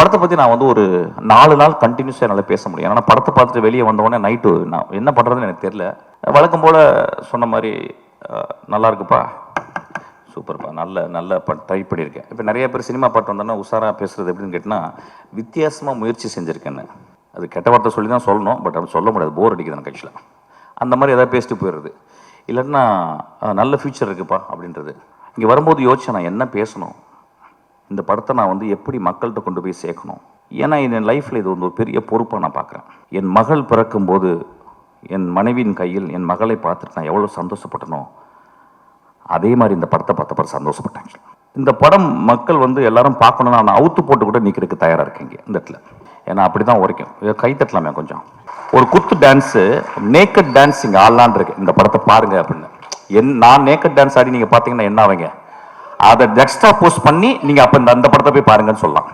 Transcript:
படத்தை பற்றி நான் வந்து ஒரு 4 நாள் கண்டினியூஸாக என்னால் பேச முடியும். ஏன்னா படத்தை பார்த்துட்டு வெளியே வந்தோடனே நைட்டு நான் என்ன பண்ணுறதுன்னு எனக்கு தெரியல. வழக்கம் போல் சொன்ன மாதிரி நல்லா இருக்குப்பா, சூப்பர்ப்பா, நல்ல ட்ரை பண்ணியிருக்கேன். இப்போ நிறைய பேர் சினிமா பாட்டு வந்தோன்னா உஷாராக பேசுகிறது எப்படின்னு கேட்டால் வித்தியாசமாக முயற்சி செஞ்சுருக்கேன்னு. அது கெட்ட வார்த்தை சொல்லி தான் சொல்லணும், பட் அப்படி சொல்ல முடியாது, போர் அடிக்குது எனக்கு ஆக்சுவலாக. அந்த மாதிரி எதாவது பேசிட்டு போயிடுறது. இல்லைன்னா நல்ல ஃபியூச்சர் இருக்குப்பா அப்படின்றது. இங்கே வரும்போது யோசிச்சேன் நான் என்ன பேசணும், இந்த படத்தை நான் வந்து எப்படி மக்கள்கிட்ட கொண்டு போய் சேர்க்கணும். ஏன்னா என் லைஃப்பில் இது வந்து ஒரு பெரிய பொறுப்பாக நான் பார்க்குறேன். என் மகள் பிறக்கும்போது என் மனைவியின் கையில் என் மகளை பார்த்துட்டு நான் எவ்வளோ சந்தோஷப்பட்டனோ அதே மாதிரி இந்த படத்தை பார்த்த சந்தோஷப்பட்டேன். இந்த படம் மக்கள் வந்து எல்லாரும் பார்க்கணும்னா நான் அவுத்து போட்டு கூட நிற்கிறதுக்கு தயாராக இருக்கேங்க இந்த இடத்துல. ஏன்னா அப்படி தான் உரைக்கும். கை தட்டலாமே கொஞ்சம். ஒரு குத்து டான்ஸு, நேக்கட் டான்ஸ் இங்கே ஆடலான் இருக்கு, இந்த படத்தை பாருங்க அப்படின்னு. நான் நேக்கட் டான்ஸ் ஆடி நீங்கள் பார்த்தீங்கன்னா என்ன ஆவீங்க, அதை எக்ஸ்ட்ரா போஸ்ட் பண்ணி நீங்கள் அப்போ அந்த படத்தை போய் பாருங்கன்னு சொல்லலாம்.